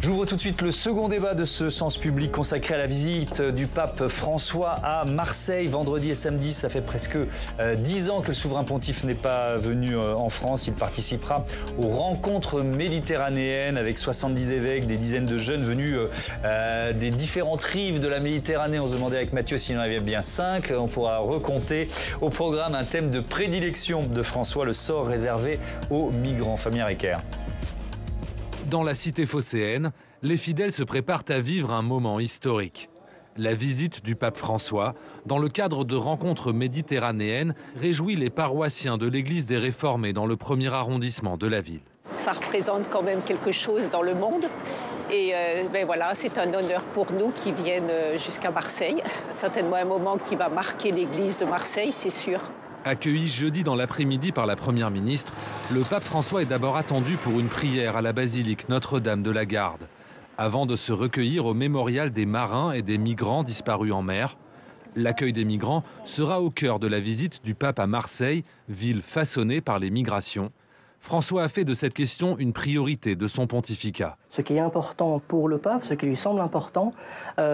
J'ouvre tout de suite le second débat de ce Sens Public consacré à la visite du pape François à Marseille vendredi et samedi. Ça fait presque 10 ans que le souverain pontife n'est pas venu en France. Il participera aux rencontres méditerranéennes avec 70 évêques, des dizaines de jeunes venus des différentes rives de la Méditerranée. On se demandait avec Mathieu s'il y en avait bien 5. On pourra recompter. Au programme, un thème de prédilection de François, le sort réservé aux migrants. Fabien Recker. Dans la cité phocéenne, les fidèles se préparent à vivre un moment historique. La visite du pape François, dans le cadre de rencontres méditerranéennes, réjouit les paroissiens de l'église des Réformés dans le 1er arrondissement de la ville. Ça représente quand même quelque chose dans le monde. Et voilà, c'est un honneur pour nous qui viennent jusqu'à Marseille. Certainement un moment qui va marquer l'église de Marseille, c'est sûr. Accueilli jeudi dans l'après-midi par la Première ministre, le pape François est d'abord attendu pour une prière à la basilique Notre-Dame de la Garde, avant de se recueillir au mémorial des marins et des migrants disparus en mer. L'accueil des migrants sera au cœur de la visite du pape à Marseille, ville façonnée par les migrations. François a fait de cette question une priorité de son pontificat. Ce qui est important pour le pape, ce qui lui semble important,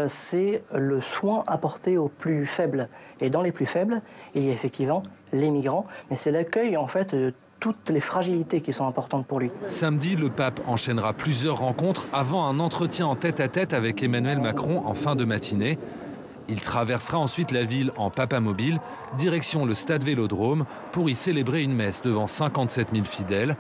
c'est le soin apporté aux plus faibles. Et dans les plus faibles, il y a effectivement les migrants, mais c'est l'accueil en fait de toutes les fragilités qui sont importantes pour lui. Samedi, le pape enchaînera plusieurs rencontres avant un entretien en tête-à-tête avec Emmanuel Macron en fin de matinée. Il traversera ensuite la ville en papamobile, direction le stade Vélodrome, pour y célébrer une messe devant 57 000 fidèles.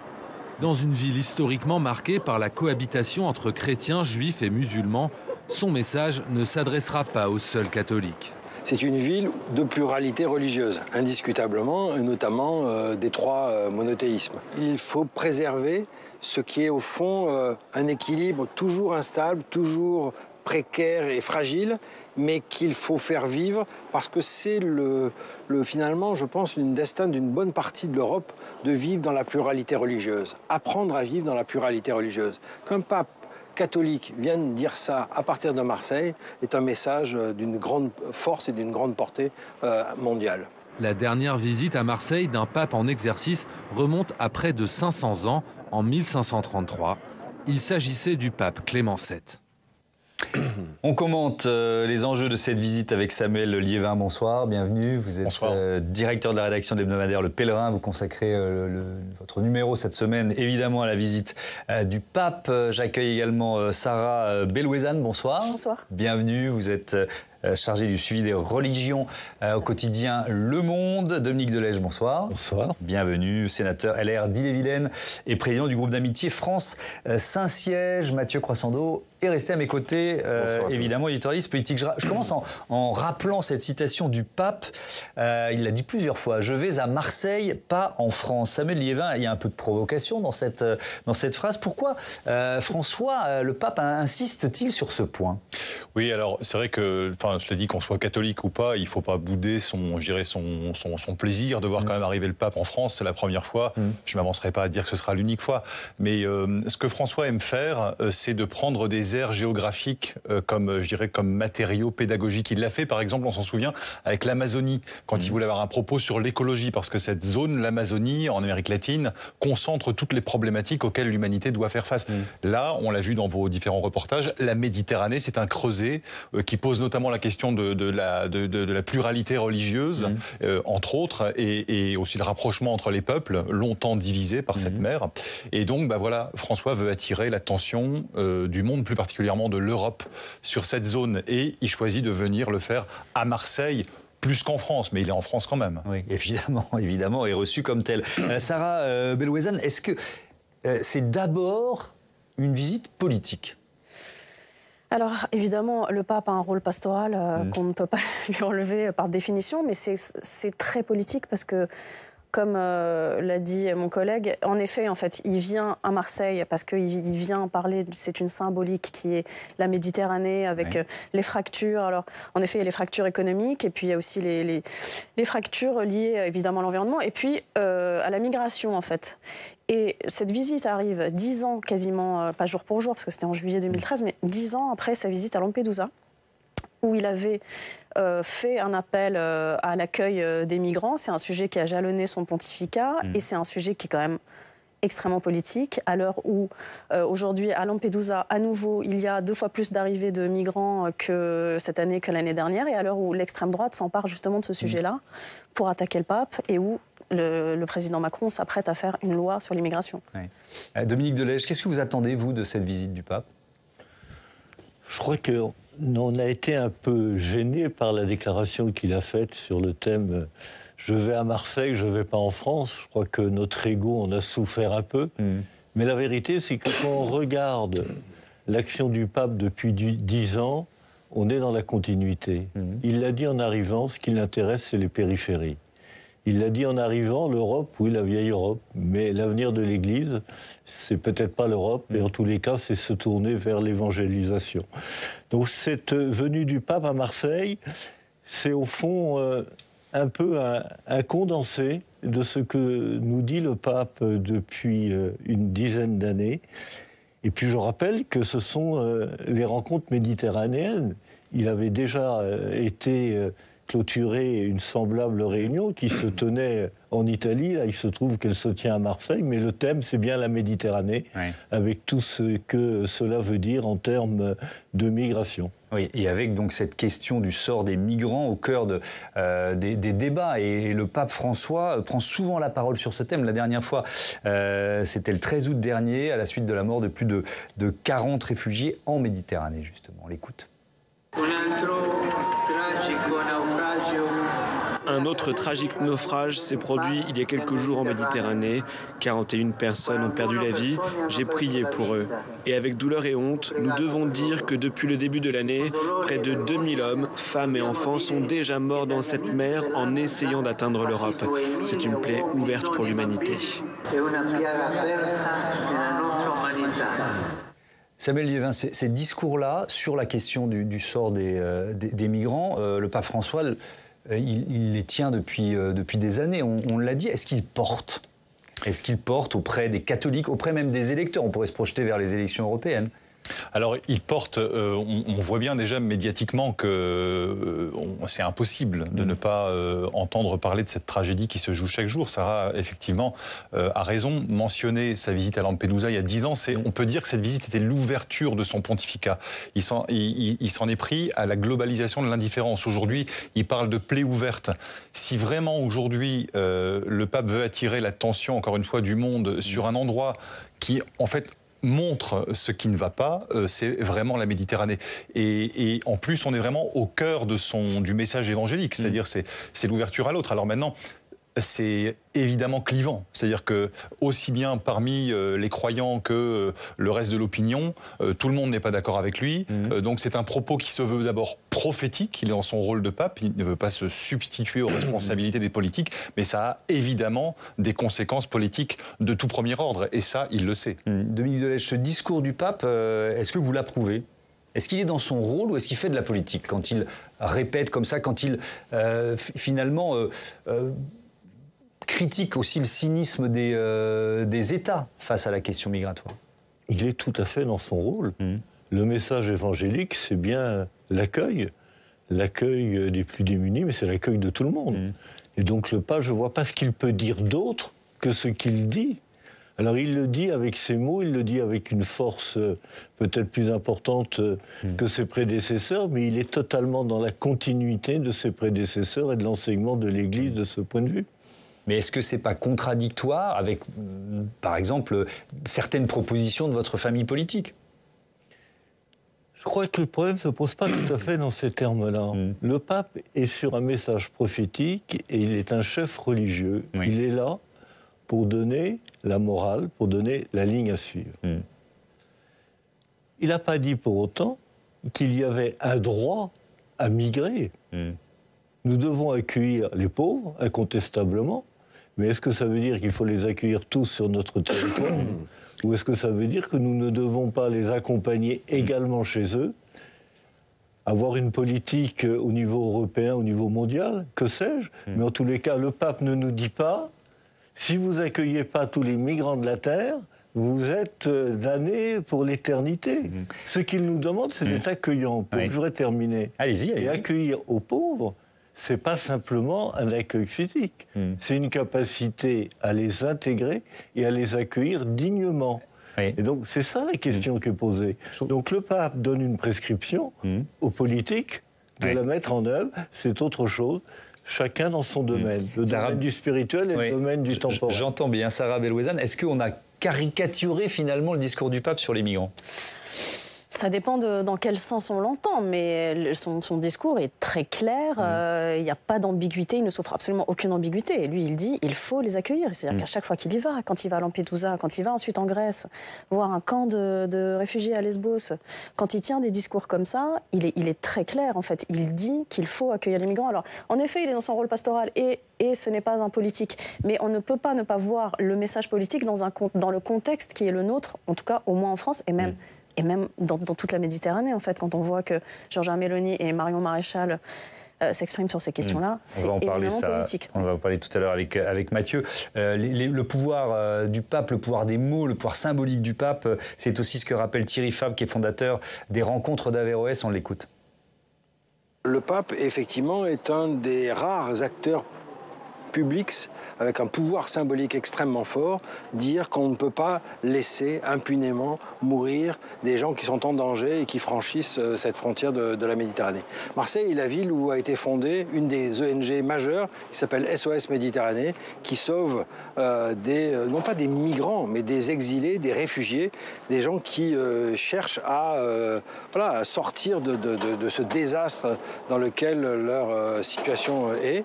Dans une ville historiquement marquée par la cohabitation entre chrétiens, juifs et musulmans, son message ne s'adressera pas aux seuls catholiques. C'est une ville de pluralité religieuse, indiscutablement, et notamment des 3 monothéismes. Il faut préserver ce qui est au fond un équilibre toujours instable, toujours précaire et fragile, mais qu'il faut faire vivre parce que c'est finalement, je pense, une destin d'une bonne partie de l'Europe de vivre dans la pluralité religieuse, apprendre à vivre dans la pluralité religieuse. Qu'un pape catholique vienne dire ça à partir de Marseille est un message d'une grande force et d'une grande portée mondiale. La dernière visite à Marseille d'un pape en exercice remonte à près de 500 ans, en 1533. Il s'agissait du pape Clément VII. On commente les enjeux de cette visite avec Samuel Liévin. Bonsoir, bienvenue. Vous êtes directeur de la rédaction de l'hebdomadaire Le Pèlerin. Vous consacrez votre numéro cette semaine évidemment à la visite du pape. J'accueille également Sarah Belouezane. Bonsoir. Bonsoir. Bienvenue. Vous êtes chargé du suivi des religions au quotidien Le Monde. Dominique Delège, bonsoir. Bonsoir. Bienvenue, sénateur LR d'Ille-et-Vilaine et président du groupe d'amitié France-Saint-Siège. Mathieu Croissando est resté à mes côtés, évidemment, éditorialiste politique. Je commence en rappelant cette citation du pape. Il l'a dit plusieurs fois. Je vais à Marseille, pas en France. Samuel Liévin, il y a un peu de provocation dans cette phrase. Pourquoi François, le pape, insiste-t-il sur ce point? Oui, alors c'est vrai que, je l'ai dit, qu'on soit catholique ou pas, il ne faut pas bouder son plaisir de voir quand même arriver le pape en France. C'est la première fois. Je ne m'avancerai pas à dire que ce sera l'unique fois. Mais ce que François aime faire, c'est de prendre des aires géographiques comme matériaux pédagogiques. Il l'a fait, par exemple, on s'en souvient, avec l'Amazonie, quand il voulait avoir un propos sur l'écologie, parce que cette zone, l'Amazonie, en Amérique latine, concentre toutes les problématiques auxquelles l'humanité doit faire face. Là, on l'a vu dans vos différents reportages, la Méditerranée, c'est un creuset qui pose notamment la question de la pluralité religieuse, entre autres, et aussi le rapprochement entre les peuples, longtemps divisés par cette mer. Et donc, voilà, François veut attirer l'attention du monde, plus particulièrement de l'Europe, sur cette zone. Et il choisit de venir le faire à Marseille, plus qu'en France, mais il est en France quand même. Oui, évidemment, et reçu comme tel. Sarah Belouezane, est-ce que c'est d'abord une visite politique ? Alors, évidemment, le pape a un rôle pastoral qu'on ne peut pas lui enlever par définition, mais c'est très politique parce que, comme l'a dit mon collègue, en effet, il vient à Marseille parce qu'il vient parler, c'est une symbolique qui est la Méditerranée avec les fractures. Alors, en effet, il y a les fractures économiques et puis il y a aussi les fractures liées évidemment à l'environnement et puis à la migration, en fait. Et cette visite arrive 10 ans quasiment, pas jour pour jour, parce que c'était en juillet 2013, mais 10 ans après sa visite à Lampedusa, où il avait fait un appel à l'accueil des migrants. C'est un sujet qui a jalonné son pontificat et c'est un sujet qui est quand même extrêmement politique, à l'heure où aujourd'hui à Lampedusa, à nouveau, il y a 2 fois plus d'arrivées de migrants que cette année que l'année dernière, et à l'heure où l'extrême droite s'empare justement de ce sujet-là pour attaquer le pape, et où le président Macron s'apprête à faire une loi sur l'immigration. Oui. Dominique Delège, qu'est-ce que vous attendez, vous, de cette visite du pape ? Je crois qu'on a été un peu gêné par la déclaration qu'il a faite sur le thème « Je vais à Marseille, je ne vais pas en France ». Je crois que notre ego en a souffert un peu. Mais la vérité, c'est que quand on regarde l'action du pape depuis 10 ans, on est dans la continuité. Il l'a dit en arrivant, ce qui l'intéresse, c'est les périphéries. Il l'a dit en arrivant, l'Europe, oui, la vieille Europe, mais l'avenir de l'Église, c'est peut-être pas l'Europe, mais en tous les cas, c'est se tourner vers l'évangélisation. Donc cette venue du pape à Marseille, c'est au fond un peu un condensé de ce que nous dit le pape depuis une dizaine d'années. Et puis je rappelle que ce sont les rencontres méditerranéennes. Il avait déjà été clôturé une semblable réunion qui se tenait en Italie. Là, il se trouve qu'elle se tient à Marseille, mais le thème, c'est bien la Méditerranée, avec tout ce que cela veut dire en termes de migration. Oui, et avec donc cette question du sort des migrants au cœur des débats. Et le pape François prend souvent la parole sur ce thème. La dernière fois, c'était le 13 août dernier, à la suite de la mort de plus de 40 réfugiés en Méditerranée, justement. On l'écoute. Un autre tragique naufrage s'est produit il y a quelques jours en Méditerranée. 41 personnes ont perdu la vie. J'ai prié pour eux. Et avec douleur et honte, nous devons dire que depuis le début de l'année, près de 2000 hommes, femmes et enfants sont déjà morts dans cette mer en essayant d'atteindre l'Europe. C'est une plaie ouverte pour l'humanité. Samuel Liévin, ces discours-là sur la question du sort des migrants, le pape François, il les tient depuis des années, on l'a dit. Est-ce qu'il porte auprès des catholiques, auprès même des électeurs? On pourrait se projeter vers les élections européennes. Alors, il porte, on voit bien déjà médiatiquement que c'est impossible de ne pas entendre parler de cette tragédie qui se joue chaque jour. Sarah, effectivement, a raison. Mentionner sa visite à Lampedusa il y a 10 ans, on peut dire que cette visite était l'ouverture de son pontificat. Il s'en est pris à la globalisation de l'indifférence. Aujourd'hui, il parle de plaie ouverte. Si vraiment, aujourd'hui, le pape veut attirer l'attention, encore une fois, du monde sur un endroit qui, en fait, montre ce qui ne va pas, c'est vraiment la Méditerranée. Et en plus, on est vraiment au cœur du message évangélique, c'est-à-dire c'est l'ouverture à l'autre. Alors maintenant, c'est évidemment clivant. C'est-à-dire que aussi bien parmi les croyants que le reste de l'opinion, tout le monde n'est pas d'accord avec lui. Donc c'est un propos qui se veut d'abord prophétique. Il est dans son rôle de pape. Il ne veut pas se substituer aux responsabilités des politiques. Mais ça a évidemment des conséquences politiques de tout premier ordre. Et ça, il le sait. Dominique Delège, ce discours du pape, est-ce que vous l'approuvez ? Est-ce qu'il est dans son rôle ou est-ce qu'il fait de la politique quand il répète comme ça, quand il finalement critique aussi le cynisme des États face à la question migratoire? Il est tout à fait dans son rôle. Le message évangélique, c'est bien l'accueil des plus démunis, mais c'est l'accueil de tout le monde. Et donc le pape, je ne vois pas ce qu'il peut dire d'autre que ce qu'il dit. Alors il le dit avec ses mots, il le dit avec une force peut-être plus importante que ses prédécesseurs, mais il est totalement dans la continuité de ses prédécesseurs et de l'enseignement de l'Église de ce point de vue. Mais est-ce que c'est pas contradictoire avec, par exemple, certaines propositions de votre famille politique? Je crois que le problème ne se pose pas tout à fait dans ces termes-là. Le pape est sur un message prophétique et il est un chef religieux. Il est là pour donner la morale, pour donner la ligne à suivre. Il n'a pas dit pour autant qu'il y avait un droit à migrer. Nous devons accueillir les pauvres, incontestablement, mais est-ce que ça veut dire qu'il faut les accueillir tous sur notre territoire? Ou est-ce que ça veut dire que nous ne devons pas les accompagner également chez eux? Avoir une politique au niveau européen, au niveau mondial, que sais-je? Mais en tous les cas, le pape ne nous dit pas si vous accueillez pas tous les migrants de la terre, vous êtes damnés pour l'éternité. Ce qu'il nous demande, c'est d'être accueillant. Je voudrais terminer. Allez-y. Et accueillir aux pauvres, c'est pas simplement un accueil physique. C'est une capacité à les intégrer et à les accueillir dignement. Oui. Et donc, c'est ça la question qui est posée. Donc, le pape donne une prescription aux politiques de la mettre en œuvre. C'est autre chose. Chacun dans son domaine. Le domaine du spirituel et le domaine du temporel. J'entends bien. Sarah Bellouezane, est-ce qu'on a caricaturé finalement le discours du pape sur les migrants ? Ça dépend dans quel sens on l'entend, mais son discours est très clair, il n'y a pas d'ambiguïté, il ne souffre absolument aucune ambiguïté. Et lui, il dit il faut les accueillir. C'est-à-dire qu'à chaque fois qu'il y va, quand il va à Lampedusa, quand il va ensuite en Grèce, voir un camp de réfugiés à Lesbos, quand il tient des discours comme ça, il est très clair en fait. Il dit qu'il faut accueillir les migrants. Alors, en effet, il est dans son rôle pastoral et ce n'est pas un politique. Mais on ne peut pas ne pas voir le message politique dans le contexte qui est le nôtre, en tout cas au moins en France, et même dans toute la Méditerranée, en fait, quand on voit que Giorgia Meloni et Marion Maréchal s'expriment sur ces questions-là, c'est éminemment politique. On va en parler tout à l'heure avec Mathieu. Le pouvoir du pape, le pouvoir des mots, le pouvoir symbolique du pape, c'est aussi ce que rappelle Thierry Fabre, qui est fondateur des rencontres d'Averroès. On l'écoute. Le pape, effectivement, est un des rares acteurs publics avec un pouvoir symbolique extrêmement fort, dire qu'on ne peut pas laisser impunément mourir des gens qui sont en danger et qui franchissent cette frontière de la Méditerranée. Marseille est la ville où a été fondée une des ONG majeures qui s'appelle SOS Méditerranée, qui sauve non pas des migrants, mais des exilés, des réfugiés, des gens qui cherchent à sortir de ce désastre dans lequel leur situation est.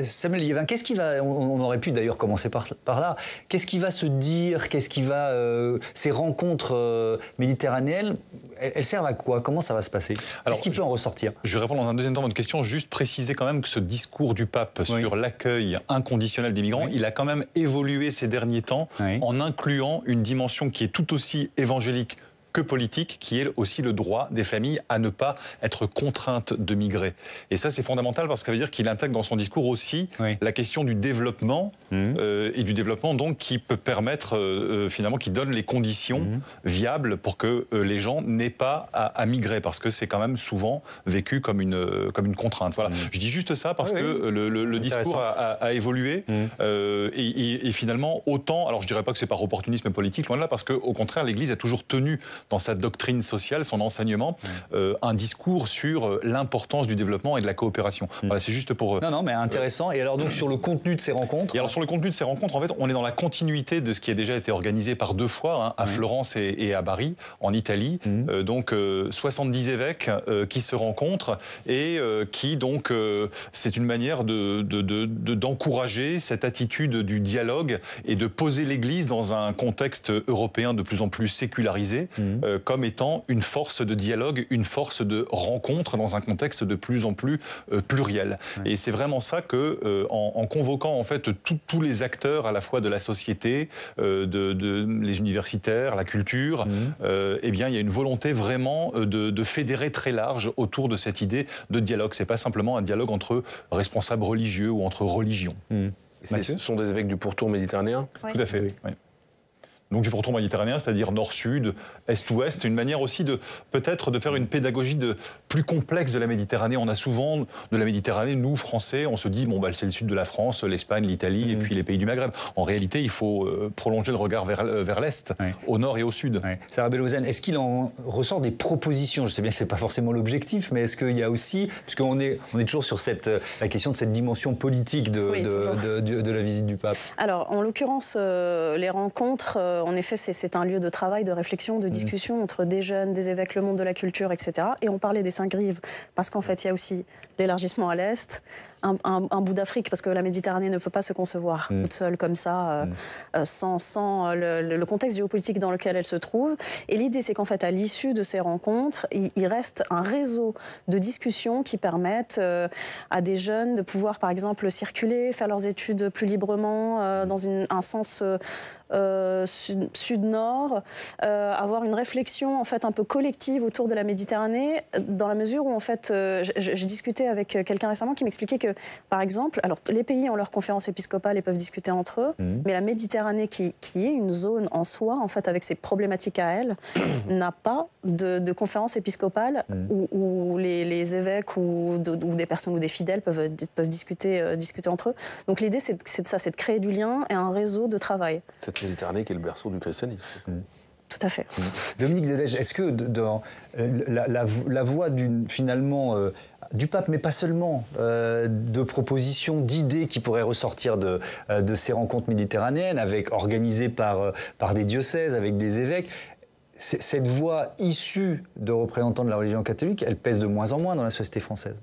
Samuel Liévin, qu'est-ce qui va, on aurait pu d'ailleurs commencer par là, qu'est-ce qui va se dire, ces rencontres méditerranéennes, elles servent à quoi? Comment ça va se passer? Est-ce qu'il peut en ressortir? Je vais répondre dans un deuxième temps à votre question, juste préciser quand même que ce discours du pape sur l'accueil inconditionnel des migrants, il a quand même évolué ces derniers temps en incluant une dimension qui est tout aussi évangélique que politique, qui est aussi le droit des familles à ne pas être contraintes de migrer. Et ça, c'est fondamental parce que ça veut dire qu'il intègre dans son discours aussi la question du développement et du développement donc qui peut permettre finalement, qui donne les conditions viables pour que les gens n'aient pas à migrer, parce que c'est quand même souvent vécu comme une contrainte. Voilà. Je dis juste ça parce que le discours a évolué et finalement autant, alors je dirais pas que c'est par opportunisme politique, loin de là, parce qu'au contraire, l'Église a toujours tenu dans sa doctrine sociale, son enseignement, un discours sur l'importance du développement et de la coopération. Voilà, c'est juste pour... Non, mais intéressant. Et alors donc sur le contenu de ces rencontres? Et alors sur le contenu de ces rencontres, en fait, on est dans la continuité de ce qui a déjà été organisé par 2 fois, à Florence et à Bari, en Italie. Donc 70 évêques qui se rencontrent et qui donc, c'est une manière d'encourager cette attitude du dialogue et de poser l'Église dans un contexte européen de plus en plus sécularisé, comme étant une force de dialogue, une force de rencontre dans un contexte de plus en plus pluriel. Et c'est vraiment ça que, en convoquant en fait tous les acteurs à la fois de la société, les universitaires, la culture, eh bien il y a une volonté vraiment de fédérer très large autour de cette idée de dialogue. C'est pas simplement un dialogue entre responsables religieux ou entre religions. Ce sont des évêques du pourtour méditerranéen? Tout à fait, oui. Donc du pourtour méditerranéen, c'est-à-dire nord-sud, est-ouest, une manière aussi peut-être de faire une pédagogie plus complexe de la Méditerranée. On a souvent de la Méditerranée, nous Français, on se dit c'est le sud de la France, l'Espagne, l'Italie et puis les pays du Maghreb. En réalité, il faut prolonger le regard vers l'est, au nord et au sud. Sarah Bellouezane, est-ce qu'il en ressort des propositions? Je sais bien que c'est pas forcément l'objectif, mais est-ce qu'il y a aussi, puisqu'on est toujours sur la question de cette dimension politique de la visite du pape? Alors, en l'occurrence, les rencontres, en effet, c'est un lieu de travail, de réflexion, de discussion entre des jeunes, des évêques, le monde de la culture, etc. Et on parlait des 5 rives, parce qu'en fait, il y a aussi l'élargissement à l'Est, un bout d'Afrique, parce que la Méditerranée ne peut pas se concevoir toute seule comme ça, sans le contexte géopolitique dans lequel elle se trouve. Et l'idée, c'est qu'en fait, à l'issue de ces rencontres, il reste un réseau de discussions qui permettent à des jeunes de pouvoir, par exemple, circuler, faire leurs études plus librement, dans un sens sud-nord, avoir une réflexion en fait un peu collective autour de la Méditerranée, dans la mesure où en fait, j'ai discuté avec quelqu'un récemment qui m'expliquait que que, par exemple, alors les pays ont leur conférence épiscopale et peuvent discuter entre eux, mais la Méditerranée, qui est une zone en soi, en fait, avec ses problématiques à elle, n'a pas de conférence épiscopale où les évêques ou des personnes ou des fidèles peuvent discuter entre eux. Donc l'idée, c'est ça, c'est de créer du lien et un réseau de travail. Cette Méditerranée qui est le berceau du christianisme. Tout à fait. Dominique Delège, est-ce que dans la voix finalement du pape, mais pas seulement, de propositions, d'idées qui pourraient ressortir de ces rencontres méditerranéennes, organisées par des diocèses, avec des évêques, cette voix issue de représentants de la religion catholique, elle pèse de moins en moins dans la société française?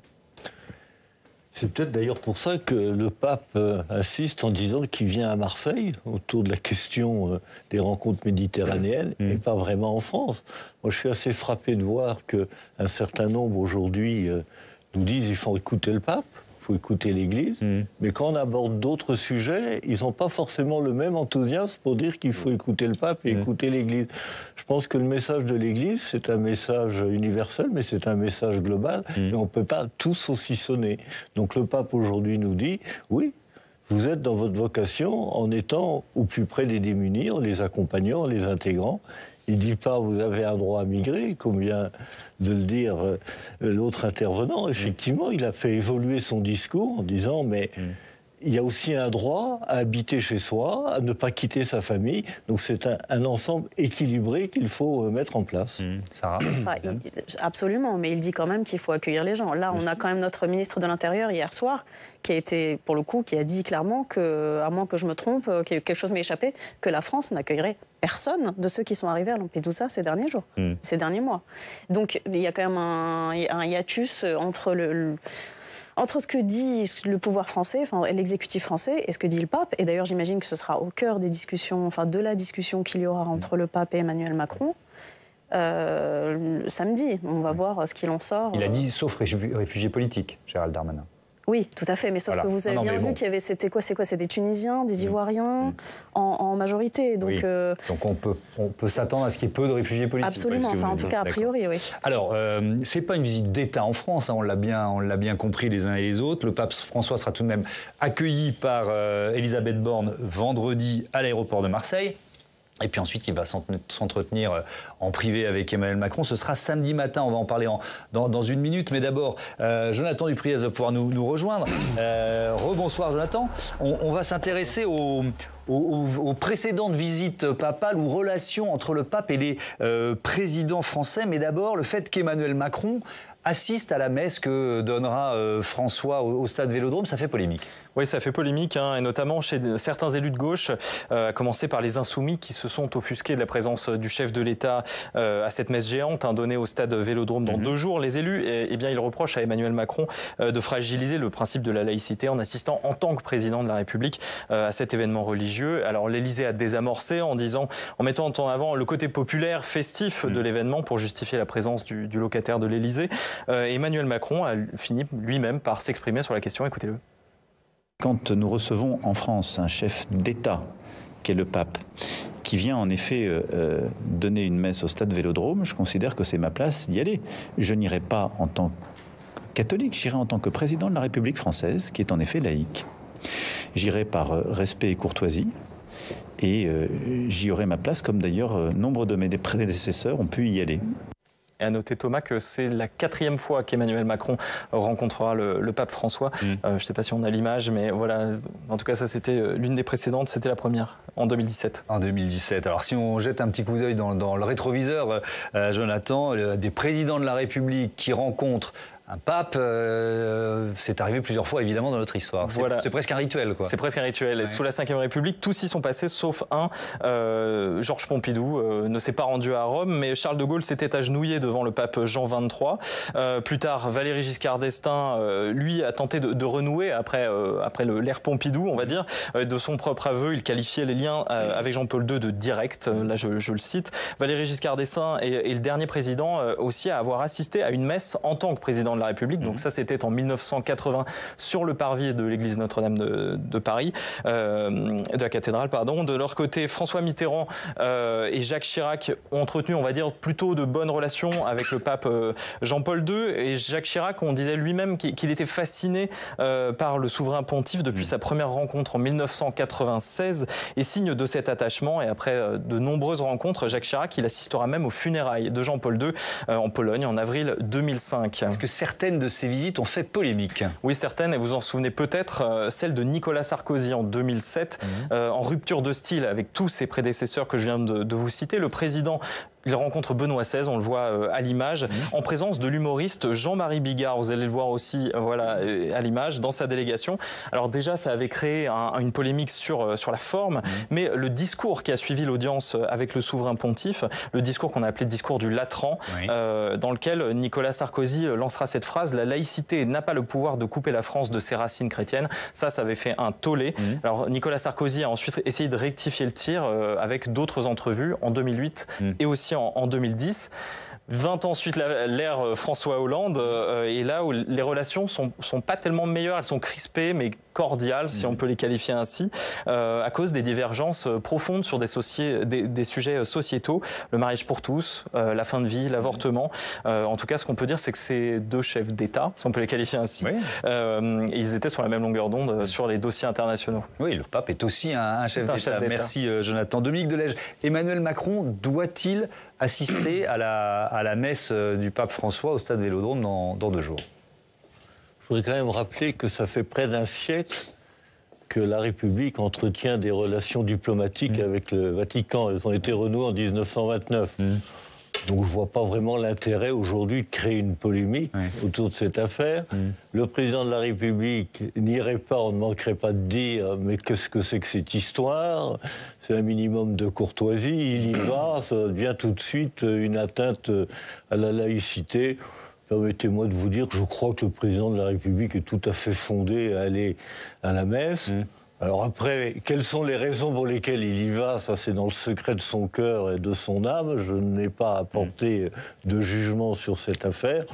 C'est peut-être d'ailleurs pour ça que le pape insiste en disant qu'il vient à Marseille autour de la question des rencontres méditerranéennes et pas vraiment en France. Moi, je suis assez frappé de voir qu'un certain nombre aujourd'hui nous disent qu'il faut écouter le pape, il faut écouter l'Église, mais quand on aborde d'autres sujets, ils n'ont pas forcément le même enthousiasme pour dire qu'il faut écouter le pape et écouter l'Église. Je pense que le message de l'Église, c'est un message universel, mais c'est un message global, et on ne peut pas tout saucissonner. Donc le pape aujourd'hui nous dit, oui, vous êtes dans votre vocation en étant au plus près des démunis, en les accompagnant, en les intégrant. Il ne dit pas vous avez un droit à migrer, comme vient de le dire l'autre intervenant. Effectivement, il a fait évoluer son discours en disant mais il y a aussi un droit à habiter chez soi, à ne pas quitter sa famille. Donc c'est un ensemble équilibré qu'il faut mettre en place. Sarah ? Absolument, mais il dit quand même qu'il faut accueillir les gens. Là, on a quand même notre ministre de l'Intérieur hier soir qui a été, pour le coup, qui a dit clairement que, à moins que je me trompe, quelque chose m'ait échappé, que la France n'accueillerait personne de ceux qui sont arrivés à Lampedusa ces derniers jours, ces derniers mois. Donc il y a quand même un hiatus entre ce que dit le pouvoir français, enfin l'exécutif français, et ce que dit le pape. Et d'ailleurs, j'imagine que ce sera au cœur des discussions, enfin de la discussion qu'il y aura entre le pape et Emmanuel Macron. Samedi, on va voir ce qu'il en sort. Il a dit sauf réfugiés politiques, Gérald Darmanin. Oui, tout à fait, mais sauf que vous avez bien vu qu'il y avait, c'était quoi, c'est des Tunisiens, des Ivoiriens en majorité. Donc, donc on peut s'attendre à ce qu'il y ait peu de réfugiés politiques. Absolument, enfin en tout cas a priori, oui. Alors, c'est pas une visite d'État en France, hein, on l'a bien compris les uns et les autres. Le pape François sera tout de même accueilli par Elisabeth Borne vendredi à l'aéroport de Marseille. Et puis ensuite, il va s'entretenir en privé avec Emmanuel Macron. Ce sera samedi matin, on va en parler dans une minute. Mais d'abord, Jonathan Dupriez va pouvoir nous rejoindre. Rebonsoir Jonathan. On va s'intéresser aux précédentes visites papales ou relations entre le pape et les présidents français. Mais d'abord, le fait qu'Emmanuel Macron assiste à la messe que donnera François au stade Vélodrome, ça fait polémique. Oui, ça fait polémique, et notamment chez certains élus de gauche, à commencer par les Insoumis qui se sont offusqués de la présence du chef de l'État à cette messe géante donnée au stade Vélodrome dans 2 jours. Les élus, ils reprochent à Emmanuel Macron de fragiliser le principe de la laïcité en assistant en tant que président de la République à cet événement religieux. Alors l'Élysée a désamorcé en mettant en avant le côté populaire, festif de l'événement pour justifier la présence du locataire de l'Élysée. Emmanuel Macron a fini lui-même par s'exprimer sur la question. Écoutez-le. Quand nous recevons en France un chef d'État, qui est le pape, qui vient en effet donner une messe au stade Vélodrome, je considère que c'est ma place d'y aller. Je n'irai pas en tant que catholique, j'irai en tant que président de la République française, qui est en effet laïque. J'irai par respect et courtoisie, et j'y aurai ma place, comme d'ailleurs nombre de mes prédécesseurs ont pu y aller. Et à noter, Thomas, que c'est la 4e fois qu'Emmanuel Macron rencontrera le pape François. Je ne sais pas si on a l'image, mais voilà. En tout cas, ça, c'était l'une des précédentes. C'était la première, en 2017. En 2017. Alors, si on jette un petit coup d'œil dans le rétroviseur, Jonathan, des présidents de la République qui rencontrent un pape, c'est arrivé plusieurs fois, évidemment, dans notre histoire. Voilà. C'est presque un rituel, quoi. C'est presque un rituel. Ouais. Sous la Ve République, tous y sont passés, sauf un. Georges Pompidou ne s'est pas rendu à Rome, mais Charles de Gaulle s'était agenouillé devant le pape Jean XXIII. Plus tard, Valéry Giscard d'Estaing, lui, a tenté de renouer, après l'ère Pompidou, on va dire. De son propre aveu, il qualifiait les liens avec Jean-Paul II de directs. Là, je le cite. Valéry Giscard d'Estaing est le dernier président aussi à avoir assisté à une messe en tant que président de la République. Donc ça, c'était en 1980 sur le parvis de l'église Notre-Dame de Paris, de la cathédrale, pardon. De leur côté, François Mitterrand et Jacques Chirac ont entretenu, on va dire, plutôt de bonnes relations avec le pape Jean-Paul II. Et Jacques Chirac, on disait lui-même qu'il était fasciné par le souverain pontife depuis sa première rencontre en 1996. Et signe de cet attachement, et après de nombreuses rencontres, Jacques Chirac, il assistera même aux funérailles de Jean-Paul II en Pologne en avril 2005. Est-ce que certaines de ces visites ont fait polémique? Oui, certaines, et vous en souvenez peut-être, celle de Nicolas Sarkozy en 2007, en rupture de style avec tous ses prédécesseurs que je viens de vous citer. Le président, il rencontre Benoît XVI, on le voit à l'image, en présence de l'humoriste Jean-Marie Bigard. Vous allez le voir aussi voilà, à l'image, dans sa délégation. Alors déjà, ça avait créé une polémique sur la forme, mais le discours qui a suivi l'audience avec le souverain pontife, le discours qu'on a appelé discours du Latran, dans lequel Nicolas Sarkozy lancera cette phrase « La laïcité n'a pas le pouvoir de couper la France de ses racines chrétiennes ». Ça avait fait un tollé. Alors Nicolas Sarkozy a ensuite essayé de rectifier le tir avec d'autres entrevues en 2008 et aussi en 2010. 20 ans ensuite, l'ère François Hollande est là où les relations sont pas tellement meilleures, elles sont crispées mais cordiales, si on peut les qualifier ainsi, à cause des divergences profondes sur des sujets sociétaux, le mariage pour tous, la fin de vie, l'avortement. En tout cas, ce qu'on peut dire, c'est que ces deux chefs d'État, si on peut les qualifier ainsi, ils étaient sur la même longueur d'onde sur les dossiers internationaux. Oui, le pape est aussi un chef d'État. Merci Jonathan. Dominique Delège, Emmanuel Macron doit-il assister à la messe du pape François au stade Vélodrome dans 2 jours? Je voudrais quand même rappeler que ça fait près d'un siècle que la République entretient des relations diplomatiques avec le Vatican. Elles ont été renouées en 1929. Donc je ne vois pas vraiment l'intérêt aujourd'hui de créer une polémique autour de cette affaire. Le président de la République n'irait pas, on ne manquerait pas de dire « mais qu'est-ce que c'est que cette histoire ?» C'est un minimum de courtoisie, il y va, ça devient tout de suite une atteinte à la laïcité. Permettez-moi de vous dire que je crois que le président de la République est tout à fait fondé à aller à la messe. Alors après, quelles sont les raisons pour lesquelles il y va? Ça, c'est dans le secret de son cœur et de son âme. Je n'ai pas apporté de jugement sur cette affaire.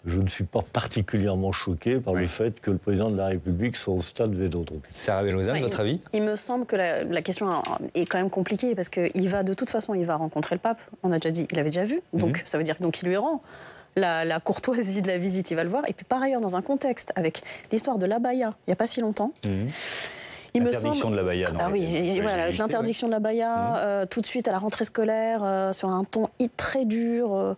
Je ne suis pas particulièrement choqué par le fait que le président de la République soit au stade Vélodrome. Sarah Bellozane, votre avis? Il me semble que la question est quand même compliquée parce qu'il va, de toute façon, il va rencontrer le pape. On a déjà dit, il avait déjà vu. Donc, ça veut dire qu'il lui rend la courtoisie de la visite, il va le voir. Et puis, par ailleurs, dans un contexte avec l'histoire de l'abaya, il n'y a pas si longtemps, L'interdiction de l'abaya. Voilà, l'interdiction de l'abaya, tout de suite à la rentrée scolaire, sur un ton très dur.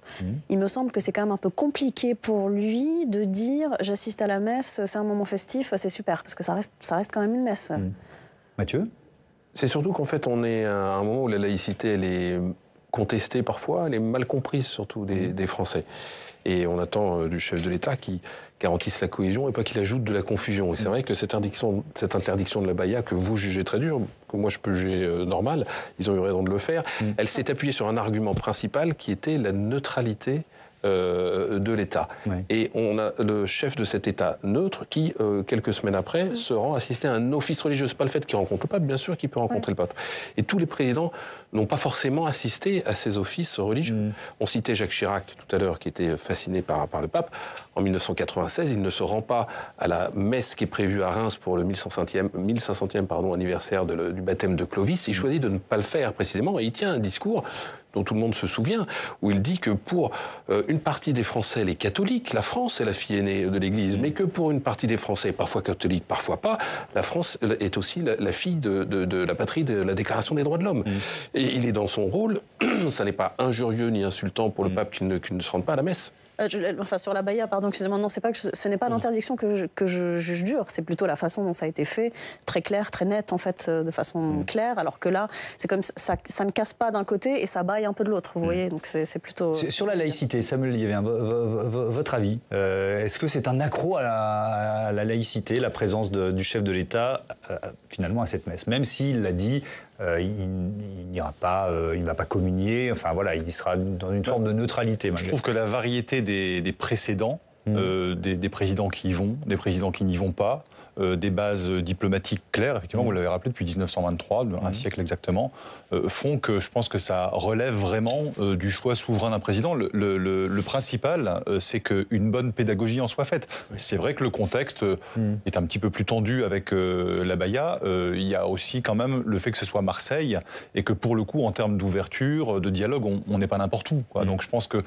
Il me semble que c'est quand même un peu compliqué pour lui de dire « j'assiste à la messe, c'est un moment festif, c'est super », parce que ça reste quand même une messe. Mathieu? C'est surtout qu'en fait, on est à un moment où la laïcité, elle est contestée parfois, elle est mal comprise surtout des Français. Et on attend du chef de l'État qui garantisse la cohésion et pas qu'il ajoute de la confusion. Et c'est vrai que cette interdiction de l'abaya, que vous jugez très dure, que moi je peux juger normal, ils ont eu raison de le faire, elle s'est appuyée sur un argument principal qui était la neutralité de l'État. Et on a le chef de cet État neutre qui, quelques semaines après, se rend assister à un office religieux. C'est pas le fait qu'il rencontre le pape, bien sûr qu'il peut rencontrer le pape. Et tous les présidents n'ont pas forcément assisté à ces offices religieux. On citait Jacques Chirac tout à l'heure, qui était fasciné par le pape. En 1996, il ne se rend pas à la messe qui est prévue à Reims pour le 1500e anniversaire du baptême de Clovis. Il choisit de ne pas le faire précisément et il tient un discours dont tout le monde se souvient, où il dit que pour une partie des Français, les catholiques, la France est la fille aînée de l'Église, mais que pour une partie des Français, parfois catholiques, parfois pas, la France est aussi la fille de la patrie de la Déclaration des droits de l'homme. Et il est dans son rôle, ça n'est pas injurieux ni insultant pour le pape qu'il ne se rende pas à la messe. Sur l'abaya, pardon, excusez-moi, non, ce n'est pas l'interdiction que je juge dure, c'est plutôt la façon dont ça a été fait, très clair, très net, en fait, de façon claire, alors que là, c'est comme ça ne casse pas d'un côté et ça baille un peu de l'autre, vous voyez, donc c'est plutôt... Sur la laïcité, Samuel Liévin, votre avis, est-ce que c'est un accroc à la laïcité, la présence du chef de l'État, finalement, à cette messe, même s'il l'a dit, il n'ira pas, il ne va pas communier, enfin voilà, il sera dans une forme de neutralité. Je trouve que la variété des précédents, des présidents qui y vont, des présidents qui n'y vont pas, des bases diplomatiques claires, effectivement, vous l'avez rappelé, depuis 1923, un siècle exactement, font que je pense que ça relève vraiment du choix souverain d'un président. Le principal, c'est qu'une bonne pédagogie en soit faite. C'est vrai que le contexte est un petit peu plus tendu avec l'abaya. Il y a aussi quand même le fait que ce soit Marseille et que pour le coup, en termes d'ouverture, de dialogue, on n'est pas n'importe où, quoi. Donc je pense que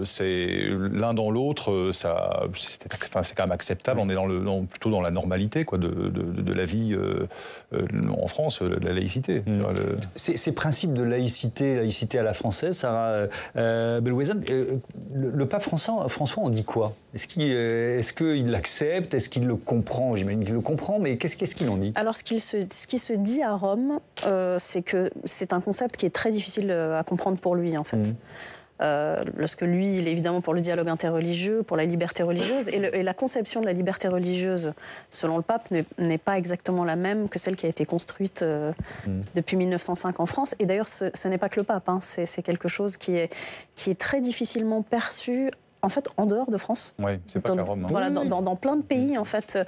c'est l'un dans l'autre, c'est quand même acceptable. On est plutôt dans la normalité, quoi, de la vie en France, de la laïcité. Ces principes de laïcité à la française, Sarah Bellouezane, le pape François en dit quoi? Est-ce qu'il l'accepte? Est-ce qu'il le comprend? J'imagine qu'il le comprend, mais qu'est-ce qu'il en dit? Alors, ce qui se dit à Rome, c'est que c'est un concept qui est très difficile à comprendre pour lui, en fait. Lorsque lui, il est évidemment pour le dialogue interreligieux, pour la liberté religieuse, et la conception de la liberté religieuse, selon le pape, n'est pas exactement la même que celle qui a été construite depuis 1905 en France. Et d'ailleurs, ce n'est pas que le pape, hein, c'est quelque chose qui est très difficilement perçu, en fait, en dehors de France. Oui, c'est pas qu'à Rome. Hein. Voilà, dans plein de pays, en fait.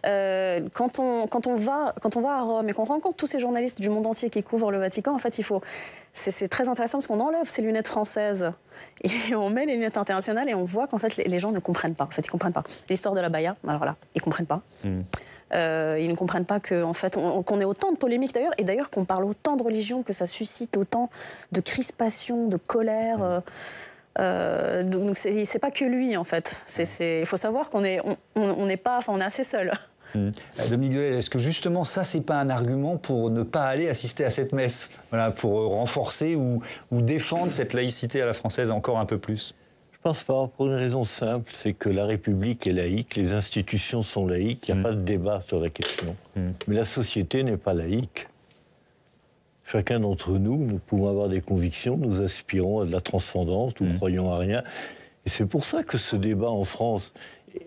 Quand on va à Rome et qu'on rencontre tous ces journalistes du monde entier qui couvrent le Vatican, en fait, c'est très intéressant parce qu'on enlève ces lunettes françaises et on met les lunettes internationales et on voit qu'en fait, les gens ne comprennent pas. En fait, ils comprennent pas. L'histoire de l'abaya, alors là, ils comprennent pas. Ils ne comprennent pas en fait, qu'on ait autant de polémiques d'ailleurs, et d'ailleurs qu'on parle autant de religion, que ça suscite autant de crispation, de colère. Donc c'est pas que lui, en fait. Il faut savoir qu'on est assez seul. Dominique Delay, est-ce que justement ça, c'est pas un argument pour ne pas aller assister à cette messe, voilà, pour renforcer ou défendre cette laïcité à la française encore un peu plus? Je pense pas, pour une raison simple, c'est que la République est laïque, les institutions sont laïques, il n'y a pas de débat sur la question. Mais la société n'est pas laïque. Chacun d'entre nous pouvons avoir des convictions, nous aspirons à de la transcendance, nous croyons à rien. Et c'est pour ça que ce débat en France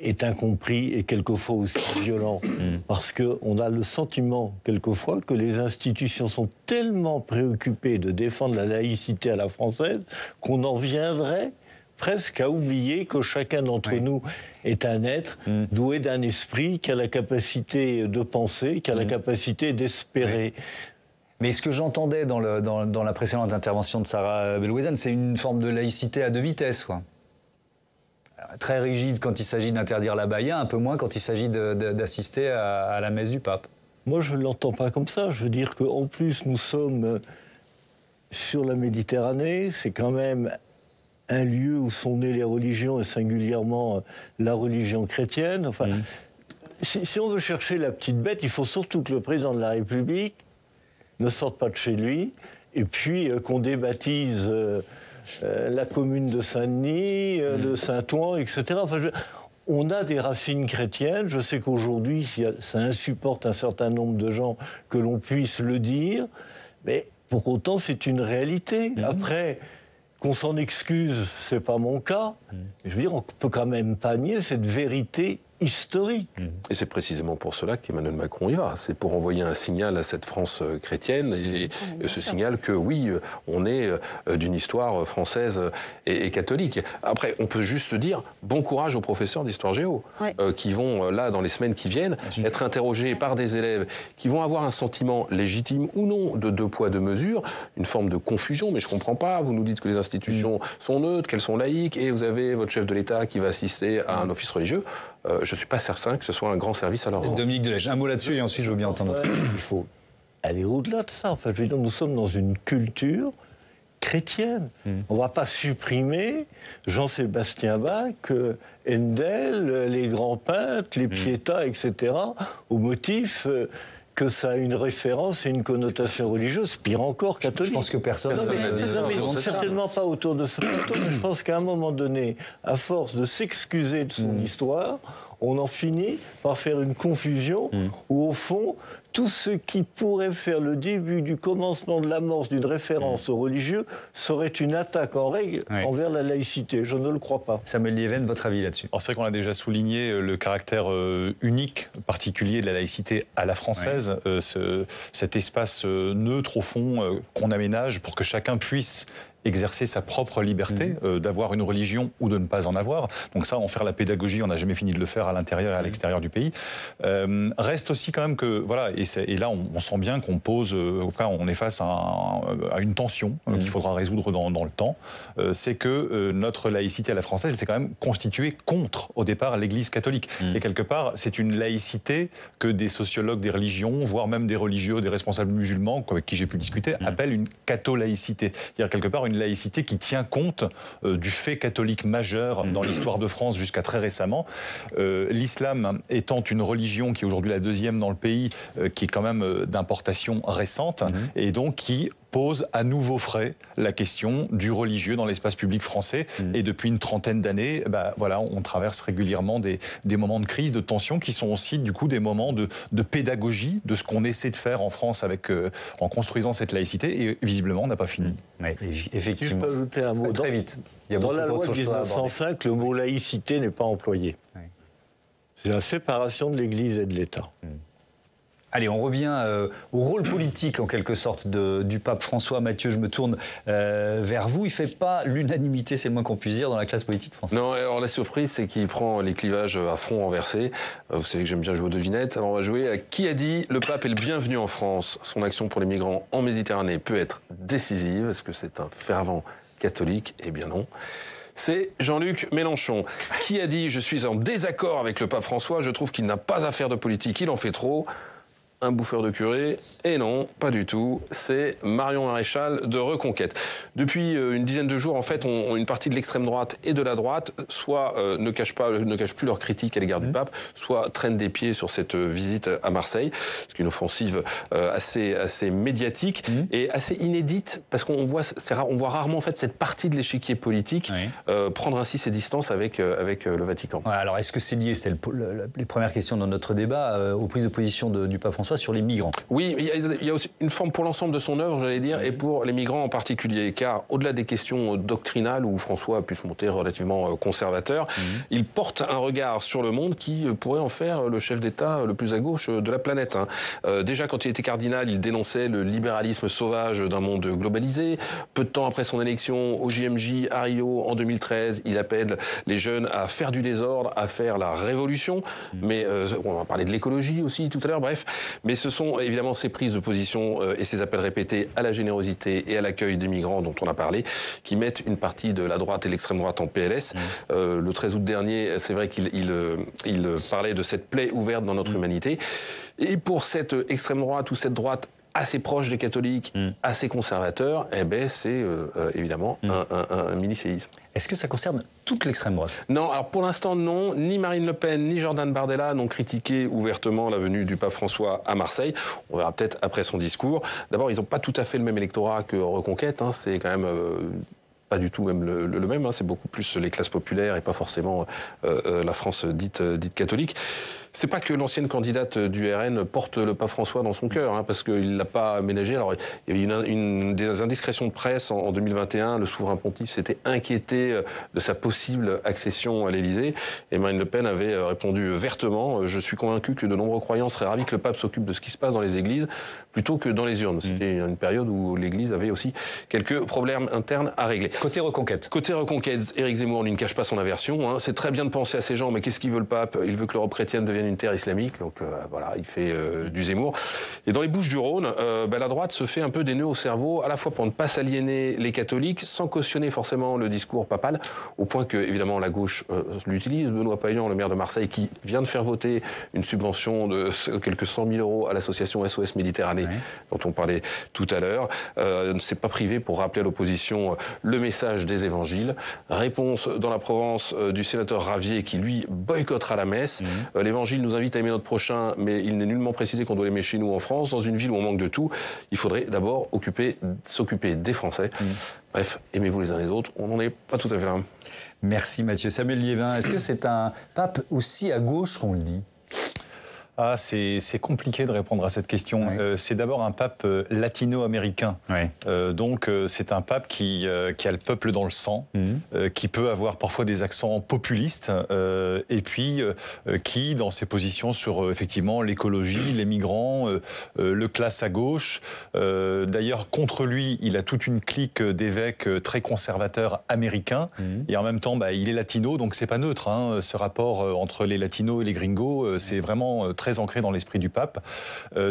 est incompris et quelquefois aussi violent. Parce qu'on a le sentiment, quelquefois, que les institutions sont tellement préoccupées de défendre la laïcité à la française qu'on en viendrait presque à oublier que chacun d'entre nous est un être doué d'un esprit qui a la capacité de penser, qui a la capacité d'espérer. Mais ce que j'entendais dans la précédente intervention de Sarah Bellouezane, c'est une forme de laïcité à deux vitesses, quoi. Très rigide quand il s'agit d'interdire l'abaya, un peu moins quand il s'agit d'assister à la messe du pape. Moi, je ne l'entends pas comme ça. Je veux dire qu'en plus, nous sommes sur la Méditerranée. C'est quand même un lieu où sont nées les religions, et singulièrement la religion chrétienne. Enfin, si on veut chercher la petite bête, il faut surtout que le président de la République ne sorte pas de chez lui, et puis qu'on débaptise la commune de Saint-Denis, de Saint-Ouen, etc. Enfin, on a des racines chrétiennes. Je sais qu'aujourd'hui, ça insupporte un certain nombre de gens que l'on puisse le dire, mais pour autant, c'est une réalité. Après, qu'on s'en excuse, c'est pas mon cas. Je veux dire, on peut quand même pas nier cette vérité historique. Et c'est précisément pour cela qu'Emmanuel Macron y va. C'est pour envoyer un signal à cette France chrétienne, et ce signal que oui, on est d'une histoire française et catholique. Après, on peut juste se dire bon courage aux professeurs d'histoire géo, qui vont, là, dans les semaines qui viennent, être interrogés par des élèves qui vont avoir un sentiment légitime ou non de deux poids, deux mesures, une forme de confusion, mais je comprends pas, vous nous dites que les institutions sont neutres, qu'elles sont laïques, et vous avez votre chef de l'État qui va assister à un office religieux. Je ne suis pas certain que ce soit un grand service à leur rendre. Dominique Delay, un mot là-dessus et ensuite je veux bien entendre. Il faut aller au-delà de ça. Enfin, je veux dire, nous sommes dans une culture chrétienne. On ne va pas supprimer Jean-Sébastien Bach, Handel, les grands peintres, les Pietà, etc., au motif que ça a une référence et une connotation religieuse, pire encore catholique. Je pense que personne n'a dit ça. Certainement pas autour de ce plateau, mais je pense qu'à un moment donné, à force de s'excuser de son histoire, on en finit par faire une confusion où, au fond, tout ce qui pourrait faire le début du commencement de l'amorce d'une référence au religieux serait une attaque en règle envers la laïcité. Je ne le crois pas. Samuel Liéven, votre avis là-dessus? C'est vrai qu'on a déjà souligné le caractère unique, particulier de la laïcité à la française, cet espace neutre, au fond, qu'on aménage pour que chacun puisse exercer sa propre liberté, d'avoir une religion ou de ne pas en avoir. Donc ça, en faire la pédagogie, on n'a jamais fini de le faire à l'intérieur et à l'extérieur du pays. Reste aussi quand même que, voilà, et là on sent bien qu'on pose, enfin on est face à une tension qu'il faudra résoudre dans le temps. C'est que notre laïcité à la française, elle s'est quand même constituée contre, au départ, l'Église catholique. Et quelque part, c'est une laïcité que des sociologues des religions, voire même des religieux, des responsables musulmans, avec qui j'ai pu discuter, appellent une catholaïcité. C'est-à-dire quelque part une laïcité qui tient compte du fait catholique majeur dans l'histoire de France jusqu'à très récemment. L'islam étant une religion qui est aujourd'hui la deuxième dans le pays, qui est quand même d'importation récente, et donc qui pose à nouveau frais la question du religieux dans l'espace public français. Et depuis une trentaine d'années, voilà, on traverse régulièrement des moments de crise, de tension, qui sont aussi du coup des moments de pédagogie de ce qu'on essaie de faire en France en construisant cette laïcité. Et visiblement, on n'a pas fini. Ouais, effectivement. Je peux ajouter un mot. Très vite. Dans la loi de 1905, le mot laïcité n'est pas employé. Ouais. C'est la séparation de l'Église et de l'État. Allez, on revient au rôle politique, en quelque sorte, du pape François. Mathieu, je me tourne vers vous. Il ne fait pas l'unanimité, c'est le moins qu'on puisse dire, dans la classe politique française. Non, alors la surprise, c'est qu'il prend les clivages à front renversé. Vous savez que j'aime bien jouer aux devinettes. Alors on va jouer à qui a dit « Le pape est le bienvenu en France. Son action pour les migrants en Méditerranée peut être décisive. » Est-ce que c'est un fervent catholique? Eh bien non. C'est Jean-Luc Mélenchon, qui a dit « Je suis en désaccord avec le pape François. Je trouve qu'il n'a pas à faire de politique. Il en fait trop. » Un bouffeur de curé, et non, pas du tout, c'est Marion Maréchal de Reconquête. Depuis une dizaine de jours, en fait, une partie de l'extrême droite et de la droite, soit ne cachent plus leur critique à l'égard du pape, soit traînent des pieds sur cette visite à Marseille, ce qui est une offensive assez médiatique et assez inédite, parce qu'on voit rarement en fait cette partie de l'échiquier politique prendre ainsi ses distances avec le Vatican. Ouais, alors est-ce que c'est lié, c'était les premières questions dans notre débat, aux prises de position du pape François sur les migrants? Oui, il y a aussi une forme pour l'ensemble de son œuvre, j'allais dire, et pour les migrants en particulier, car au-delà des questions doctrinales où François a pu se monter relativement conservateur, il porte un regard sur le monde qui pourrait en faire le chef d'État le plus à gauche de la planète. Déjà, quand il était cardinal, il dénonçait le libéralisme sauvage d'un monde globalisé. Peu de temps après son élection au JMJ à Rio en 2013, il appelle les jeunes à faire du désordre, à faire la révolution. Mais on va parler de l'écologie aussi tout à l'heure, bref. Mais ce sont évidemment ces prises de position et ces appels répétés à la générosité et à l'accueil des migrants dont on a parlé qui mettent une partie de la droite et l'extrême droite en PLS. Le 13 août dernier, c'est vrai qu'il parlait de cette plaie ouverte dans notre humanité. Et pour cette extrême droite ou cette droite assez proche des catholiques, assez conservateur, eh ben c'est évidemment un mini-séisme. Est-ce que ça concerne toute l'extrême droite? Non, alors pour l'instant non. Ni Marine Le Pen, ni Jordan Bardella n'ont critiqué ouvertement la venue du pape François à Marseille. On verra peut-être après son discours. D'abord, ils n'ont pas tout à fait le même électorat que Reconquête. C'est quand même pas du tout même le même. C'est beaucoup plus les classes populaires et pas forcément la France dite catholique. C'est pas que l'ancienne candidate du RN porte le pape François dans son cœur, parce qu'il l'a pas aménagé. Alors, il y a eu des indiscrétions de presse en 2021. Le souverain pontife s'était inquiété de sa possible accession à l'Élysée. Et Marine Le Pen avait répondu vertement « Je suis convaincu que de nombreux croyants seraient ravis que le pape s'occupe de ce qui se passe dans les églises plutôt que dans les urnes ». C'était une période où l'Église avait aussi quelques problèmes internes à régler. Côté Reconquête. Côté Reconquête, Éric Zemmour, lui, ne cache pas son aversion. C'est très bien de penser à ces gens, mais qu'est-ce qu'il veut le pape? Il veut que l'Europe chrétienne devienne une terre islamique, donc voilà, il fait du Zemmour. Et dans les Bouches-du-Rhône, la droite se fait un peu des nœuds au cerveau, à la fois pour ne pas s'aliéner les catholiques, sans cautionner forcément le discours papal, au point que, évidemment, la gauche l'utilise. Benoît Payan, le maire de Marseille, qui vient de faire voter une subvention de quelques 100 000 euros à l'association SOS Méditerranée, dont on parlait tout à l'heure, ne s'est pas privé pour rappeler à l'opposition le message des évangiles. Réponse dans la Provence du sénateur Ravier, qui, lui, boycottera la messe. L'évangile nous invite à aimer notre prochain, mais il n'est nullement précisé qu'on doit l'aimer chez nous en France. Dans une ville où on manque de tout, il faudrait d'abord s'occuper des Français. Bref, aimez-vous les uns les autres, on n'en est pas tout à fait là. Merci Mathieu. Samuel Liévin, est-ce que c'est un pape aussi à gauche qu'on le dit? C'est compliqué de répondre à cette question. C'est d'abord un pape latino-américain. Donc c'est un pape qui a le peuple dans le sang, qui peut avoir parfois des accents populistes, et puis qui, dans ses positions sur effectivement l'écologie, les migrants, le classe à gauche. D'ailleurs, contre lui, il a toute une clique d'évêques très conservateurs américains. Et en même temps, il est latino, donc c'est pas neutre. Ce rapport entre les latinos et les gringos, c'est vraiment très ancré dans l'esprit du pape.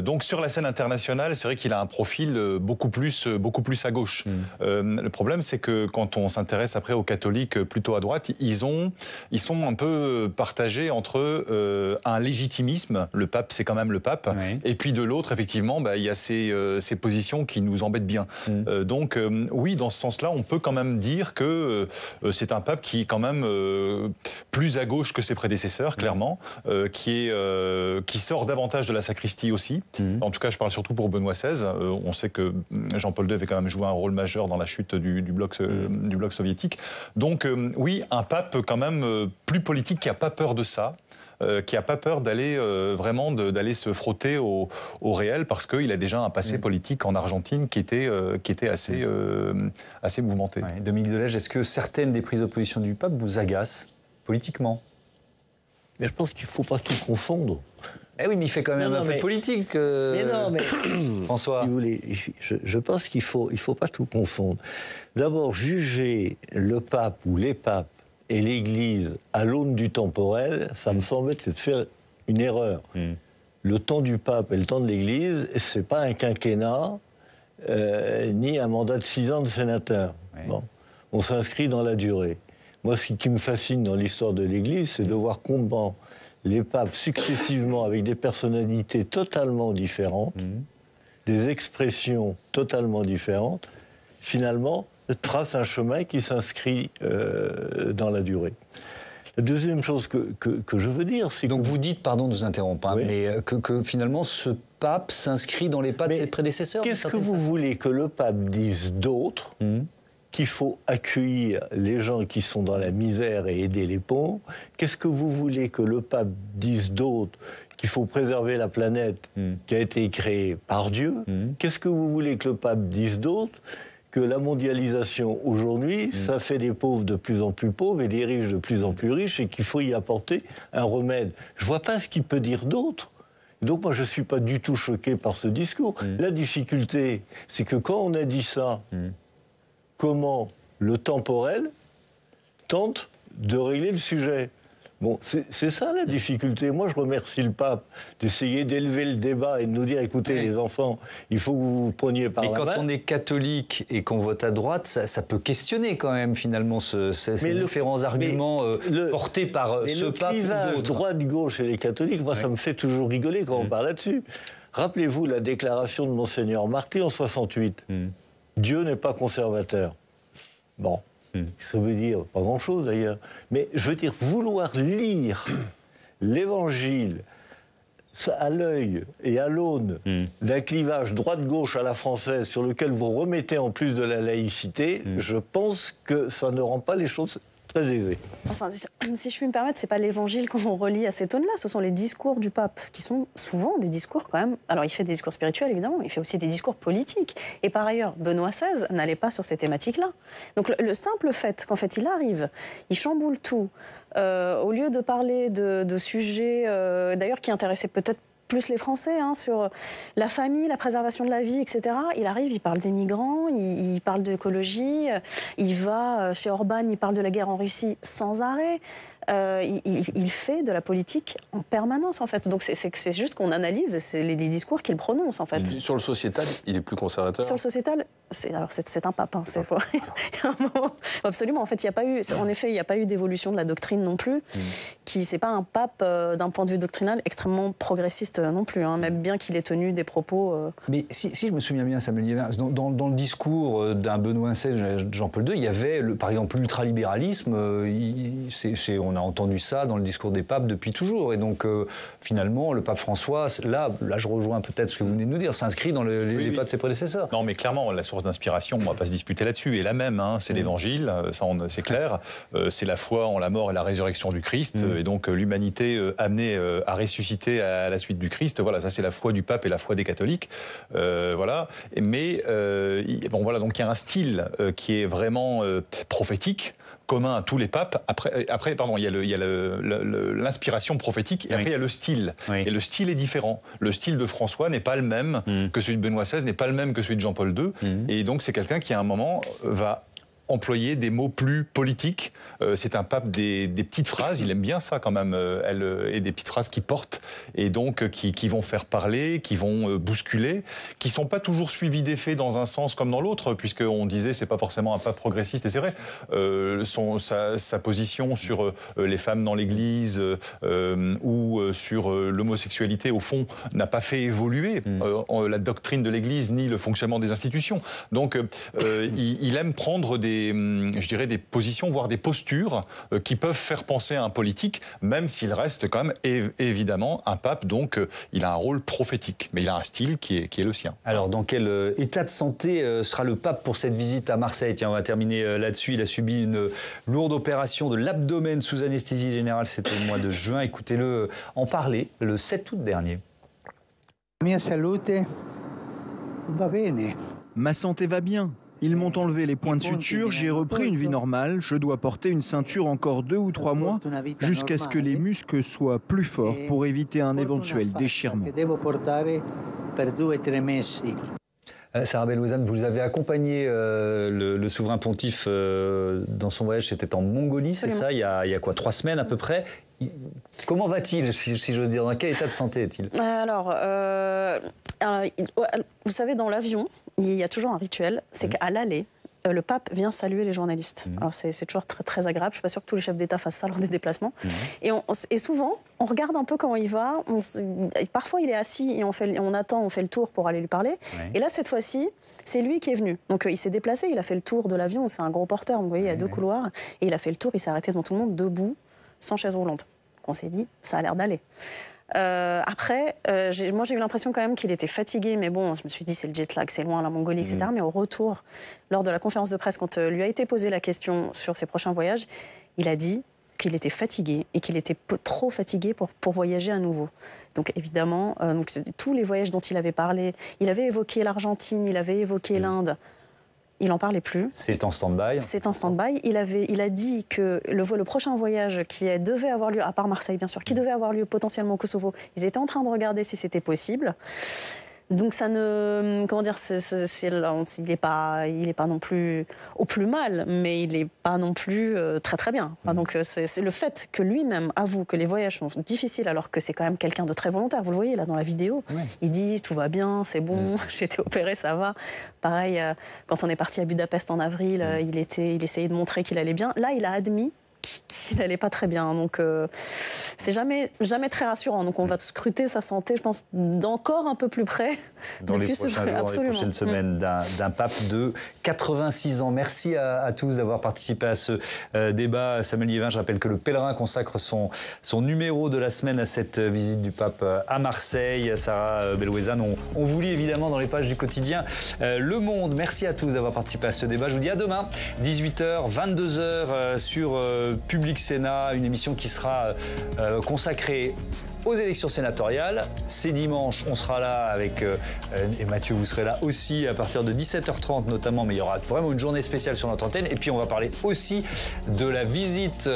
Donc sur la scène internationale, c'est vrai qu'il a un profil beaucoup plus à gauche. Le problème, c'est que quand on s'intéresse après aux catholiques plutôt à droite, ils sont un peu partagés entre un légitimisme, le pape c'est quand même le pape, et puis de l'autre, effectivement, il y a ces positions qui nous embêtent bien. Donc oui, dans ce sens-là, on peut quand même dire que c'est un pape qui est quand même plus à gauche que ses prédécesseurs, clairement, qui sort davantage de la sacristie aussi. En tout cas, je parle surtout pour Benoît XVI. On sait que Jean-Paul II avait quand même joué un rôle majeur dans la chute du bloc soviétique. Donc oui, un pape quand même plus politique, qui n'a pas peur de ça, qui n'a pas peur d'aller d'aller se frotter au réel, parce qu'il a déjà un passé politique en Argentine qui était assez mouvementé. Dominique de Legge, est-ce que certaines des prises de position du pape vous agacent politiquement? Mais je pense qu'il ne faut pas tout confondre. Eh oui, mais il fait quand même un peu de politique. Mais non, mais François. Si vous voulez, je pense qu'il faut pas tout confondre. D'abord, juger le pape ou les papes et l'Église à l'aune du temporel, ça me semble être de faire une erreur. Le temps du pape et le temps de l'Église, c'est pas un quinquennat ni un mandat de 6 ans de sénateur. Bon, on s'inscrit dans la durée. Moi, ce qui me fascine dans l'histoire de l'Église, c'est de voir comment les papes, successivement, avec des personnalités totalement différentes, des expressions totalement différentes, finalement, tracent un chemin qui s'inscrit dans la durée. La deuxième chose que je veux dire, c'est donc vous dites, pardon de vous interrompre, mais que finalement ce pape s'inscrit dans les pas de ses prédécesseurs. Qu'est-ce que vous voulez que le pape dise d'autre qu'il faut accueillir les gens qui sont dans la misère et aider les pauvres? Qu'est-ce que vous voulez que le pape dise d'autre? Qu'il faut préserver la planète qui a été créée par Dieu? Qu'est-ce que vous voulez que le pape dise d'autre? Que la mondialisation aujourd'hui, ça fait des pauvres de plus en plus pauvres et des riches de plus en plus riches, et qu'il faut y apporter un remède. Je ne vois pas ce qu'il peut dire d'autre. Donc moi, je ne suis pas du tout choqué par ce discours. La difficulté, c'est que quand on a dit ça, comment le temporel tente de régler le sujet. Bon, c'est ça la difficulté. Moi, je remercie le pape d'essayer d'élever le débat et de nous dire, écoutez, les enfants, il faut que vous vous preniez par la main. Et quand on est catholique et qu'on vote à droite, ça peut questionner quand même, finalement, ces différents arguments portés par ce pape ou d'autres. Le clivage droite-gauche et les catholiques, moi, ça me fait toujours rigoler quand on parle là-dessus. Rappelez-vous la déclaration de Monseigneur Marty en 68. Dieu n'est pas conservateur. Bon. Ça veut dire pas grand-chose d'ailleurs. Mais je veux dire, vouloir lire l'Évangile à l'œil et à l'aune d'un clivage droite-gauche à la française sur lequel vous remettez en plus de la laïcité, je pense que ça ne rend pas les choses très aisées. Enfin, si je puis me permettre, c'est pas l'Évangile qu'on relit à cette aune-là, ce sont les discours du pape, qui sont souvent des discours quand même... Alors, il fait des discours spirituels, évidemment, il fait aussi des discours politiques. Et par ailleurs, Benoît XVI n'allait pas sur ces thématiques-là. Donc, le simple fait qu'en fait, il arrive, il chamboule tout, au lieu de parler de sujets, d'ailleurs, qui intéressaient peut-être plus les Français, sur la famille, la préservation de la vie, etc. Il arrive, il parle des migrants, il parle d'écologie, il va chez Orban, il parle de la guerre en Russie sans arrêt. Il fait de la politique en permanence, en fait. Donc c'est juste qu'on analyse les discours qu'il prononce, en fait. Sur le sociétal, il est plus conservateur. Sur le sociétal, c'est un pape, c'est faux. Absolument. En fait, il n'y a pas eu d'évolution de la doctrine non plus. C'est pas un pape d'un point de vue doctrinal extrêmement progressiste non plus, même bien qu'il ait tenu des propos. Mais si je me souviens bien, Samuel Liévin, dans le discours d'un Benoît XVI, Jean-Paul II, il y avait par exemple l'ultralibéralisme. On on a entendu ça dans le discours des papes depuis toujours. Et donc, finalement, le pape François, là, je rejoins peut-être ce que vous venez de nous dire, s'inscrit dans les pas de ses prédécesseurs. Non, mais clairement, la source d'inspiration, on ne va pas se disputer là-dessus, est la même. Hein, c'est l'Évangile, ça c'est clair. C'est la foi en la mort et la résurrection du Christ. Et donc, l'humanité amenée à ressusciter à la suite du Christ. Voilà, ça c'est la foi du pape et la foi des catholiques. Voilà. Mais, bon, voilà, donc il y a un style qui est vraiment prophétique, commun à tous les papes. Après, pardon, il y a l'inspiration prophétique et après il y a le style. Et le style est différent. Le style de François n'est pas le même que celui de Benoît XVI, n'est pas le même que celui de Jean-Paul II. Et donc c'est quelqu'un qui à un moment va employer des mots plus politiques. C'est un pape des petites phrases, il aime bien ça quand même, et des petites phrases qui portent, et donc qui vont faire parler, qui vont bousculer, qui ne sont pas toujours suivies d'effets dans un sens comme dans l'autre, puisqu'on disait c'est pas forcément un pape progressiste, et c'est vrai. Sa position sur les femmes dans l'Église ou sur l'homosexualité, au fond, n'a pas fait évoluer la doctrine de l'Église ni le fonctionnement des institutions. Donc il aime prendre je dirais des positions, voire des postures qui peuvent faire penser à un politique, même s'il reste quand même évidemment un pape, donc il a un rôle prophétique, mais il a un style qui est le sien. Alors dans quel état de santé sera le pape pour cette visite à Marseille? Tiens, on va terminer là-dessus. Il a subi une lourde opération de l'abdomen sous anesthésie générale, c'était au mois de juin. Écoutez-le en parler le 7 août dernier. Ma santé va bien. Ils m'ont enlevé les points de suture, j'ai repris une vie normale. Je dois porter une ceinture encore 2 ou 3 mois jusqu'à ce que les muscles soient plus forts pour éviter un éventuel déchirement. Sarah Bellouezane, vous avez accompagné le souverain pontife dans son voyage, c'était en Mongolie, c'est ça, il y a quoi, 3 semaines à peu près. Comment va-t-il, si j'ose dire? Dans quel état de santé est-il? Alors, vous savez, dans l'avion, il y a toujours un rituel, c'est qu'à l'aller, le pape vient saluer les journalistes. Alors c'est toujours très, très agréable. Je ne suis pas sûre que tous les chefs d'État fassent ça lors des déplacements. Et souvent, on regarde un peu comment il va. Parfois, il est assis et on attend, on fait le tour pour aller lui parler. Et là, cette fois-ci, c'est lui qui est venu. Donc il s'est déplacé, il a fait le tour de l'avion. C'est un gros porteur, vous voyez, il y a 2 couloirs. Et il a fait le tour, il s'est arrêté devant tout le monde, debout, sans chaise roulante. Donc on s'est dit, ça a l'air d'aller. Après, moi j'ai eu l'impression quand même qu'il était fatigué, mais bon, je me suis dit c'est le jet lag, c'est loin, la Mongolie, etc. Mais au retour, lors de la conférence de presse, quand lui a été posé la question sur ses prochains voyages, il a dit qu'il était fatigué et qu'il était trop fatigué pour voyager à nouveau. Donc évidemment, tous les voyages dont il avait parlé, il avait évoqué l'Argentine, il avait évoqué l'Inde. Il n'en parlait plus. C'est en stand-by. C'est en stand-by. Il a dit que le prochain voyage qui devait avoir lieu, à part Marseille bien sûr, qui devait avoir lieu potentiellement au Kosovo, ils étaient en train de regarder si c'était possible. Donc ça ne... Comment dire, il n'est pas non plus au plus mal, mais il n'est pas non plus très très bien. Enfin, donc c'est le fait que lui-même avoue que les voyages sont difficiles alors que c'est quand même quelqu'un de très volontaire. Vous le voyez là dans la vidéo. Il dit tout va bien, c'est bon, j'ai été opéré, ça va. Pareil, quand on est parti à Budapest en avril, il essayait de montrer qu'il allait bien. Là, il a admis qu'il n'allait pas très bien. Donc, c'est jamais très rassurant. Donc, on va scruter sa santé, je pense, d'encore un peu plus près. Dans les prochains jours, dans les prochaines semaines, d'un pape de 86 ans. Merci à tous d'avoir participé à ce débat. Samuel Liévin, je rappelle que le Pèlerin consacre son numéro de la semaine à cette visite du pape à Marseille. Sarah Bellouezane, on vous lit évidemment dans les pages du quotidien Le Monde. Merci à tous d'avoir participé à ce débat. Je vous dis à demain, 18h, 22h sur Public Sénat, une émission qui sera consacrée aux élections sénatoriales. C'est dimanche, on sera là avec, et Mathieu, vous serez là aussi à partir de 17h30 notamment, mais il y aura vraiment une journée spéciale sur notre antenne. Et puis on va parler aussi de la visite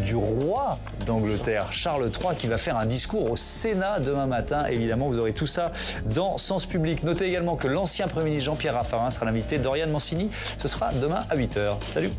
du roi d'Angleterre, Charles III, qui va faire un discours au Sénat demain matin. Évidemment, vous aurez tout ça dans Sens Public. Notez également que l'ancien Premier ministre Jean-Pierre Raffarin sera l'invité d'Oriane Mancini. Ce sera demain à 8h. Salut.